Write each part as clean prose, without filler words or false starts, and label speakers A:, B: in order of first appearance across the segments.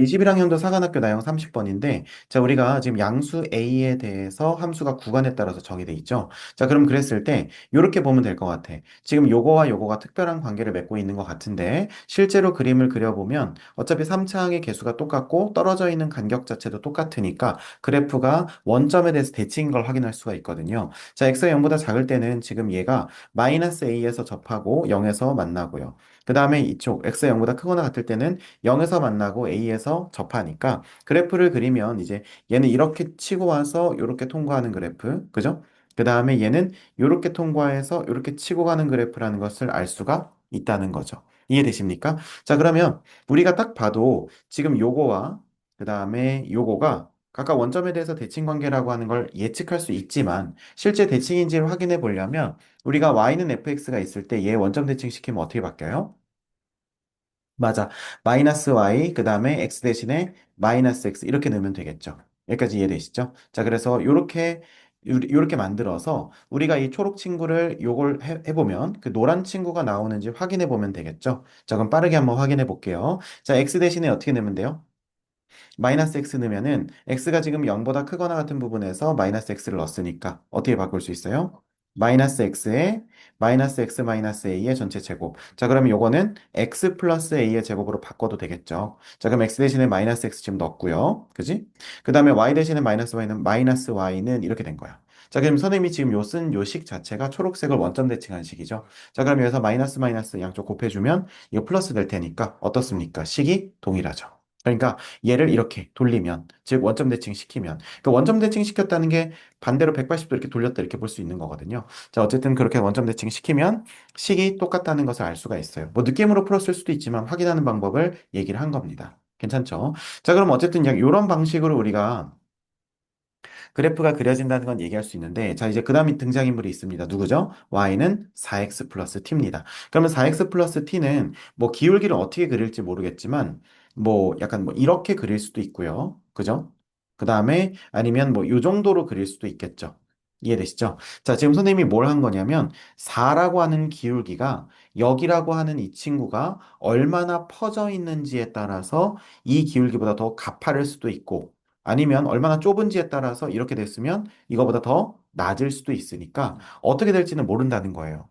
A: 21학년도 사관학교 나형 30번인데, 자, 우리가 지금 양수 A에 대해서 함수가 구간에 따라서 정의돼 있죠. 자, 그럼 그랬을 때, 이렇게 보면 될 것 같아. 지금 요거와 요거가 특별한 관계를 맺고 있는 것 같은데, 실제로 그림을 그려보면, 어차피 3차항의 개수가 똑같고, 떨어져 있는 간격 자체도 똑같으니까, 그래프가 원점에 대해서 대칭인 걸 확인할 수가 있거든요. 자, x가 0보다 작을 때는 지금 얘가 마이너스 a에서 접하고 0에서 만나고요. 그 다음에 이쪽 x가 0보다 크거나 같을 때는 0에서 만나고 A에서 접하니까 그래프를 그리면 이제 얘는 이렇게 치고 와서 이렇게 통과하는 그래프, 그죠? 그 다음에 얘는 이렇게 통과해서 이렇게 치고 가는 그래프라는 것을 알 수가 있다는 거죠. 이해되십니까? 자, 그러면 우리가 딱 봐도 지금 요거와 그 다음에 요거가 각각 원점에 대해서 대칭 관계라고 하는 걸 예측할 수 있지만 실제 대칭인지를 확인해 보려면 우리가 y는 fx가 있을 때 얘 원점 대칭 시키면 어떻게 바뀌어요? 맞아. 마이너스 y, 그 다음에 x 대신에 마이너스 x 이렇게 넣으면 되겠죠. 여기까지 이해되시죠? 자, 그래서 요렇게 만들어서 우리가 이 초록 친구를 요걸 해보면 그 노란 친구가 나오는지 확인해 보면 되겠죠? 자, 그럼 빠르게 한번 확인해 볼게요. 자, x 대신에 어떻게 넣으면 돼요? 마이너스 x 넣으면은 x가 지금 0보다 크거나 같은 부분에서 마이너스 x를 넣었으니까 어떻게 바꿀 수 있어요? 마이너스 x에 마이너스 x 마이너스 a의 전체 제곱. 자, 그러면 요거는 x 플러스 a의 제곱으로 바꿔도 되겠죠. 자, 그럼 x 대신에 마이너스 x 지금 넣었고요. 그지? 그 다음에 y 대신에 마이너스 y는 이렇게 된 거야. 자, 그럼 선생님이 지금 쓴 요 식 자체가 초록색을 원점 대칭한 식이죠. 자, 그럼 여기서 마이너스 마이너스 양쪽 곱해주면 이거 플러스 될 테니까 어떻습니까? 식이 동일하죠. 그러니까 얘를 이렇게 돌리면, 즉 원점 대칭 시키면, 그 원점 대칭 시켰다는 게 반대로 180도 이렇게 돌렸다 이렇게 볼 수 있는 거거든요. 자, 어쨌든 그렇게 원점 대칭 시키면 식이 똑같다는 것을 알 수가 있어요. 뭐 느낌으로 풀었을 수도 있지만 확인하는 방법을 얘기를 한 겁니다. 괜찮죠? 자, 그럼 어쨌든 이런 방식으로 우리가 그래프가 그려진다는 건 얘기할 수 있는데, 자, 이제 그 다음에 등장인물이 있습니다. 누구죠? y는 4x 플러스 t입니다. 그러면 4x 플러스 t는 뭐 기울기를 어떻게 그릴지 모르겠지만, 뭐 약간 뭐 이렇게 그릴 수도 있고요. 그죠? 그 다음에 아니면 뭐 요 정도로 그릴 수도 있겠죠. 이해되시죠? 자, 지금 선생님이 뭘 한 거냐면, 4라고 하는 기울기가 여기라고 하는 이 친구가 얼마나 퍼져 있는지에 따라서 이 기울기보다 더 가파를 수도 있고, 아니면 얼마나 좁은지에 따라서 이렇게 됐으면 이거보다 더 낮을 수도 있으니까 어떻게 될지는 모른다는 거예요.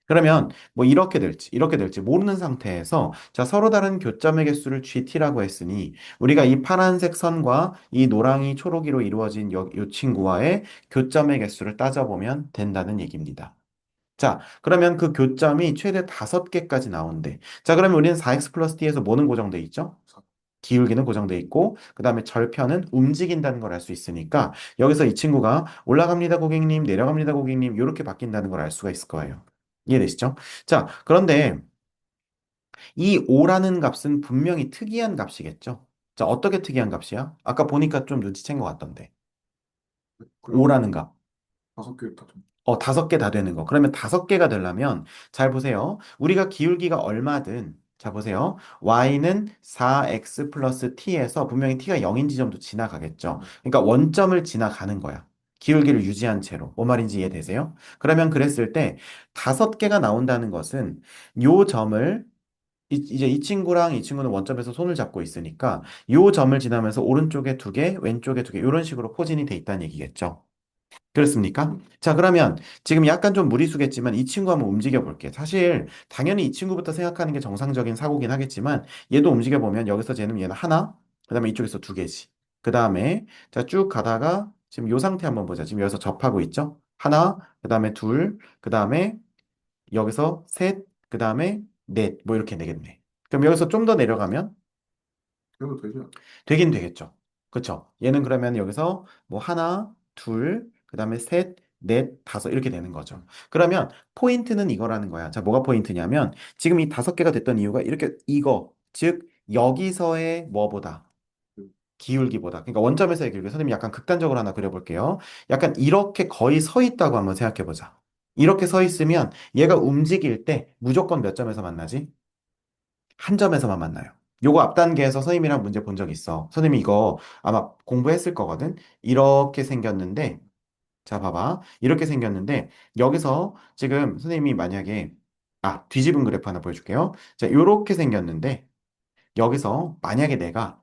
A: 그러면 뭐 이렇게 될지 모르는 상태에서 자, 서로 다른 교점의 개수를 GT라고 했으니 우리가 이 파란색 선과 이 노랑이 초록이로 이루어진 이 친구와의 교점의 개수를 따져보면 된다는 얘기입니다. 자, 그러면 그 교점이 최대 5개까지 나온대. 자, 그러면 우리는 4x 플러스 t에서 뭐는 고정돼 있죠? 기울기는 고정돼 있고, 그 다음에 절편은 움직인다는 걸 알 수 있으니까, 여기서 이 친구가 올라갑니다, 고객님, 내려갑니다, 고객님, 이렇게 바뀐다는 걸 알 수가 있을 거예요. 이해되시죠? 자, 그런데 이 5라는 값은 분명히 특이한 값이겠죠? 자, 어떻게 특이한 값이야? 아까 보니까 좀 눈치챈 것 같던데.
B: 그러면
A: 5라는 값.
B: 5개 다 좀.
A: 5개 다 되는 거. 그러면 5개가 되려면, 잘 보세요. 우리가 기울기가 얼마든, 자, 보세요. y는 4x 플러스 t에서 분명히 t가 0인 지점도 지나가겠죠. 그러니까 원점을 지나가는 거야. 기울기를 유지한 채로. 뭔 말인지 이해되세요? 그러면 그랬을 때, 5개가 나온다는 것은, 요 점을, 이제 이 친구랑 이 친구는 원점에서 손을 잡고 있으니까, 요 점을 지나면서 오른쪽에 2개, 왼쪽에 2개, 이런 식으로 포진이 돼 있다는 얘기겠죠. 그렇습니까? 자, 그러면 지금 약간 좀 무리수겠지만 이 친구 한번 움직여 볼게. 사실 당연히 이 친구부터 생각하는 게 정상적인 사고긴 하겠지만 얘도 움직여 보면 여기서 쟤는 얘는 하나, 그다음에 이쪽에서 2개지. 그다음에 자, 쭉 가다가 지금 요 상태 한번 보자. 지금 여기서 접하고 있죠? 하나, 그다음에 둘, 그다음에 여기서 셋, 그다음에 넷. 뭐 이렇게 되겠네. 그럼 여기서 좀 더 내려가면
B: 그래도 되지 않아?
A: 되긴 되겠죠. 그쵸? 얘는 그러면 여기서 뭐 하나, 둘, 그 다음에 셋, 넷, 다섯 이렇게 되는 거죠. 그러면 포인트는 이거라는 거야. 자, 뭐가 포인트냐면 지금 이 5개가 됐던 이유가 이렇게 즉 여기서의 뭐보다 기울기보다 그러니까 원점에서의 기울기 선생님이 약간 극단적으로 하나 그려볼게요. 약간 이렇게 거의 서 있다고 한번 생각해 보자. 이렇게 서 있으면 얘가 움직일 때 무조건 몇 점에서 만나지? 한 점에서만 만나요. 요거 앞 단계에서 선생님이랑 문제 본 적 있어. 선생님이 이거 아마 공부했을 거거든. 이렇게 생겼는데, 자, 봐봐. 이렇게 생겼는데, 여기서 지금 선생님이 만약에, 뒤집은 그래프 하나 보여줄게요. 자, 요렇게 생겼는데, 여기서 만약에 내가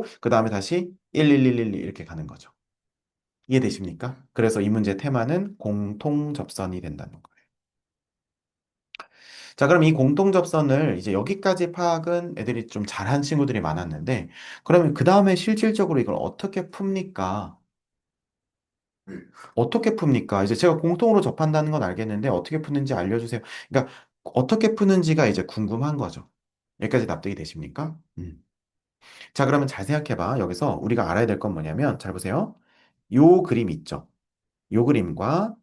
A: 하고 그 다음에 다시 1, 1, 1, 1 이렇게 가는 거죠. 이해되십니까? 그래서 이 문제 테마는 공통 접선이 된다는 거예요. 자, 그럼 이 공통 접선을 이제 여기까지 파악은 애들이 좀 잘한 친구들이 많았는데, 그러면 그 다음에 실질적으로 이걸 어떻게 풉니까?
B: 네.
A: 어떻게 풉니까? 이제 제가 공통으로 접한다는 건 알겠는데, 어떻게 푸는지 알려주세요. 그러니까, 어떻게 푸는지가 이제 궁금한 거죠. 여기까지 납득이 되십니까? 자, 그러면 잘 생각해봐. 여기서 우리가 알아야 될 건 뭐냐면, 잘 보세요. 요 그림 있죠? 요 그림과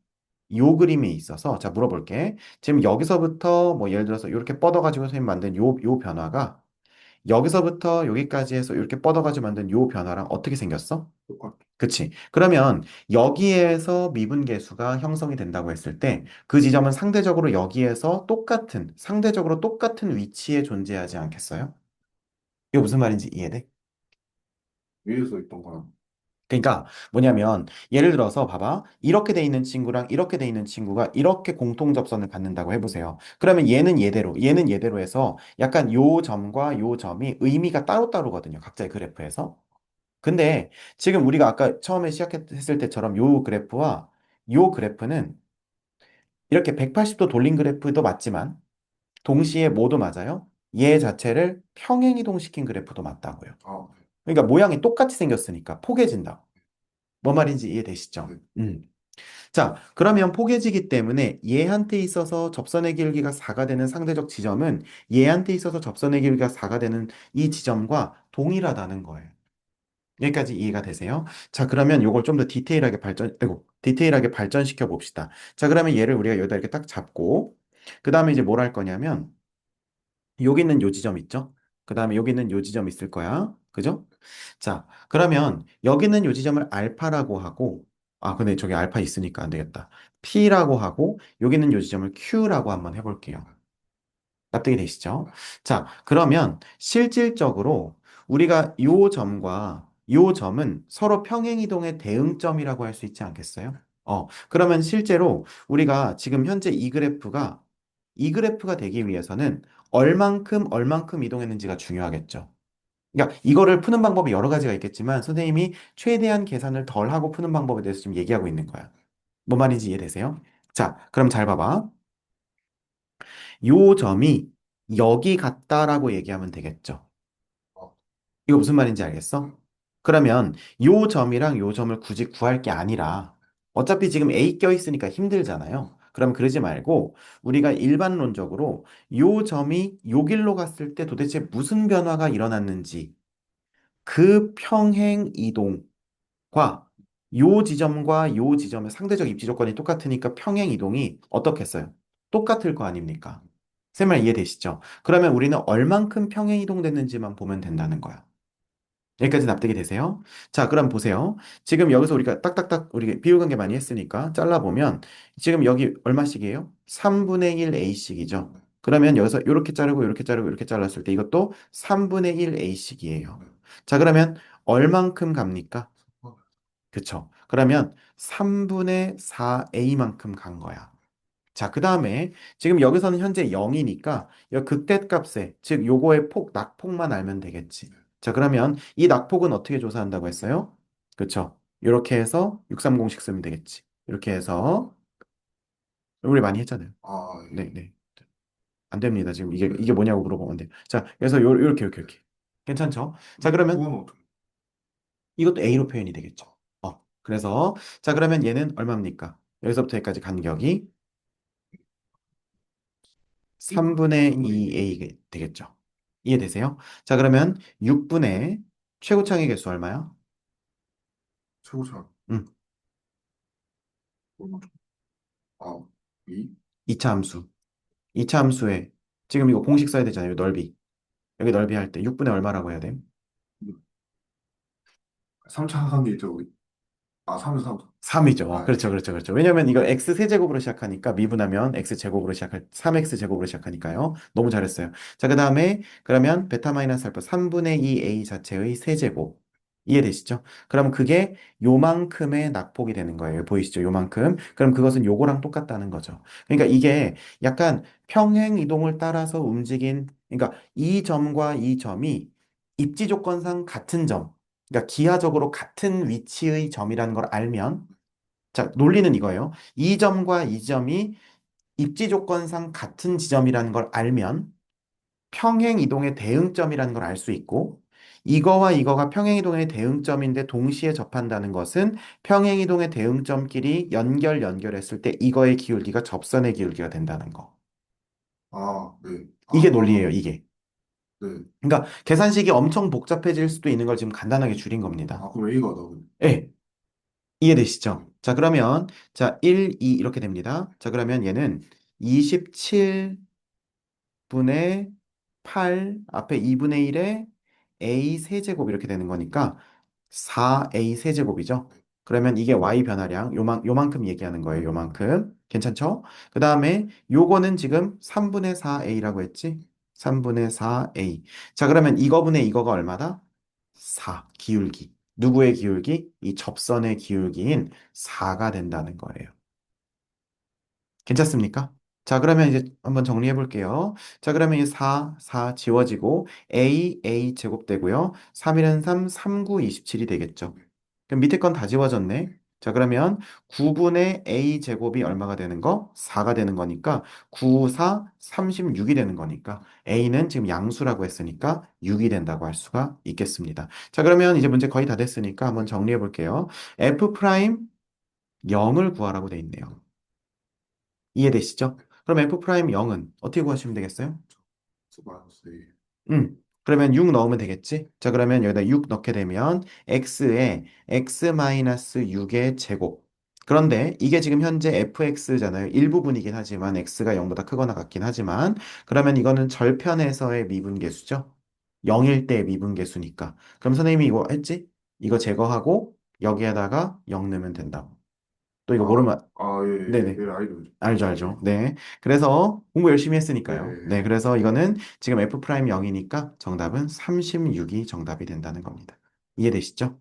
A: 요 그림이 있어서, 자, 물어볼게. 지금 여기서부터, 뭐, 예를 들어서 이렇게 뻗어가지고 선생님 만든 요 변화가, 여기서부터 여기까지 해서 이렇게 뻗어가지고 만든 요 변화랑 어떻게 생겼어?
B: 똑같.
A: 그치? 그러면 여기에서 미분계수가 형성이 된다고 했을 때, 그 지점은 상대적으로 여기에서 상대적으로 똑같은 위치에 존재하지 않겠어요? 이거 무슨 말인지 이해돼?
B: 위에서 있던 거랑.
A: 그러니까 뭐냐면 예를 들어서 봐봐 이렇게 돼 있는 친구랑 이렇게 돼 있는 친구가 이렇게 공통 접선을 갖는다고 해보세요. 그러면 얘는 얘대로 해서 약간 요 점과 요 점이 의미가 따로따로거든요. 각자의 그래프에서. 근데 지금 우리가 아까 처음에 시작했을 때처럼 요 그래프와 요 그래프는 이렇게 180도 돌린 그래프도 맞지만 동시에 모두 맞아요. 얘 자체를 평행이동시킨 그래프도 맞다고요.
B: 아, 네.
A: 그러니까 모양이 똑같이 생겼으니까 포개진다. 뭐 말인지 이해되시죠?
B: 네.
A: 자, 그러면 포개지기 때문에 얘한테 있어서 접선의 기울기가 4가 되는 상대적 지점은 얘한테 있어서 접선의 기울기가 4가 되는 이 지점과 동일하다는 거예요. 여기까지 이해가 되세요? 자, 그러면 이걸 좀 더 디테일하게 발전시켜 봅시다. 자, 그러면 얘를 우리가 여기다 이렇게 딱 잡고, 그 다음에 이제 뭘 할 거냐면, 여기 있는 요 지점 있죠? 그 다음에 여기 있는 요 지점 있을 거야. 그죠? 자, 그러면 여기 있는 요 지점을 알파라고 하고, 아, 근데 저기 알파 있으니까 안 되겠다. P라고 하고, 여기 있는 요 지점을 Q라고 한번 해볼게요. 납득이 되시죠? 자, 그러면 실질적으로 우리가 요 점과 요 점은 서로 평행이동의 대응점이라고 할 수 있지 않겠어요? 그러면 실제로 우리가 지금 현재 이 그래프가 되기 위해서는 얼만큼 이동했는지가 중요하겠죠. 그러니까 이거를 푸는 방법이 여러 가지가 있겠지만 선생님이 최대한 계산을 덜 하고 푸는 방법에 대해서 좀 얘기하고 있는 거야. 뭔 말인지 이해되세요? 자, 그럼 잘 봐봐. 요 점이 여기 같다라고 얘기하면 되겠죠.
B: 어,
A: 이거 무슨 말인지 알겠어? 그러면 요 점이랑 요 점을 굳이 구할 게 아니라 어차피 지금 A 껴있으니까 힘들잖아요. 그럼 그러지 말고 우리가 일반론적으로 요 점이 요 길로 갔을 때 도대체 무슨 변화가 일어났는지 그 평행 이동과 요 지점과 요 지점의 상대적 입지 조건이 똑같으니까 평행 이동이 어떻겠어요? 똑같을 거 아닙니까? 세 말 이해되시죠? 그러면 우리는 얼만큼 평행 이동됐는지만 보면 된다는 거야. 여기까지 납득이 되세요? 자, 그럼 보세요. 지금 여기서 우리가 딱딱딱 우리 비율관계 많이 했으니까 잘라보면 지금 여기 얼마씩이에요? 3분의 1 A씩이죠. 그러면 여기서 이렇게 자르고 이렇게 자르고 이렇게 잘랐을 때 이것도 3분의 1 A씩이에요. 자, 그러면 얼만큼 갑니까? 그쵸. 그러면 3분의 4A만큼 간 거야. 자, 그 다음에 지금 여기서는 현재 0이니까 이 극대값에 즉 요거의 낙폭만 알면 되겠지. 자, 그러면 이 낙폭은 어떻게 조사한다고 했어요? 그쵸. 이렇게 해서 630식 쓰면 되겠지. 이렇게 해서 우리 많이 했잖아요.
B: 아,
A: 네,
B: 예.
A: 네. 안 됩니다. 지금 이게
B: 네.
A: 이게 뭐냐고 물어보면 안 돼요. 자, 그래서 이렇게. 괜찮죠? 자, 그러면
B: 그건 어떻게?
A: 이것도 A로 표현이 되겠죠. 그래서 자, 그러면 얘는 얼마입니까? 여기서부터 여기까지 간격이 3분의 2a 되겠죠. 이해되세요? 자, 그러면 6분의 최고창의 개수 얼마야?
B: 최고차.
A: 음,
B: 얼마? 아, 이?
A: 2차 함수. 2차 함수에 지금 이거 공식 써야 되잖아요. 넓이. 여기 넓이 할 때 6분의 얼마라고 해야 돼?
B: 3차 한계 있죠, 우리. 아, 3, 3.
A: 3이죠.
B: 아, 예.
A: 그렇죠. 왜냐면 이거 x 세제곱으로 시작하니까 미분하면 x 제곱으로 3x 제곱으로 시작하니까요. 너무 잘했어요. 자, 그다음에 그러면 베타 마이너스 알파 3분의 2a 자체의 세제곱. 이해되시죠? 그럼 그게 요만큼의 낙폭이 되는 거예요. 보이시죠? 요만큼. 그럼 그것은 요거랑 똑같다는 거죠. 그러니까 이게 약간 평행 이동을 따라서 그러니까 이 점과 이 점이 입지 조건상 같은 점, 그러니까 기하적으로 같은 위치의 점이라는 걸 알면 자, 논리는 이거예요. 이 점과 이 점이 입지 조건상 같은 지점이라는 걸 알면 평행 이동의 대응점이라는 걸 알 수 있고 이거와 이거가 평행 이동의 대응점인데 동시에 접한다는 것은 평행 이동의 대응점끼리 연결했을 때 이거의 기울기가 접선의 기울기가 된다는 거.
B: 아, 네.
A: 이게 논리예요,
B: 아,
A: 이게.
B: 네.
A: 그러니까 계산식이 엄청 복잡해질 수도 있는 걸 지금 간단하게 줄인 겁니다.
B: 아, 그럼 A가 나오네.
A: 예, 이해되시죠? 자, 그러면 자, 1, 2 이렇게 됩니다. 자, 그러면 얘는 27분의 8 앞에 2분의 1에 a 세제곱 이렇게 되는 거니까 4a 세제곱이죠. 그러면 이게 y 변화량 요만큼 얘기하는 거예요. 요만큼. 괜찮죠? 그 다음에 요거는 지금 3분의 4a라고 했지? 3분의 4a. 자, 그러면 이거분의 이거가 얼마다? 4 기울기. 누구의 기울기? 이 접선의 기울기인 4가 된다는 거예요. 괜찮습니까? 자, 그러면 이제 한번 정리해 볼게요. 자, 그러면 이 4 지워지고 a 제곱 되고요. 3, 1은 3, 3, 9, 27이 되겠죠. 그럼 밑에 건 다 지워졌네. 자, 그러면 9분의 a 제곱이 얼마가 되는 거? 4가 되는 거니까 9, 4, 36이 되는 거니까 a는 지금 양수라고 했으니까 6이 된다고 할 수가 있겠습니다. 자, 그러면 이제 문제 거의 다 됐으니까 한번 정리해 볼게요. f 프라임 0을 구하라고 돼 있네요. 이해되시죠? 그럼 f 프라임 0은 어떻게 구하시면 되겠어요?
B: 마이너스 A.
A: 그러면 6 넣으면 되겠지? 자, 그러면 여기다 6 넣게 되면 x에 x-6의 제곱. 그런데 이게 지금 현재 fx잖아요. 일부분이긴 하지만 x가 0보다 크거나 같긴 하지만 그러면 이거는 절편에서의 미분계수죠. 0일 때 미분계수니까. 그럼 선생님이 이거 했지? 이거 제거하고 여기에다가 0 넣으면 된다고. 또 이거 모르면
B: 예,
A: 네네.
B: 예, 예, 알죠.
A: 알죠,
B: 아,
A: 알죠.
B: 네.
A: 네. 그래서 공부 열심히
B: 네,
A: 했으니까요. 네. 그래서 이거는 지금 f 프라임 0이니까 정답은 36이 정답이 된다는 겁니다. 이해되시죠?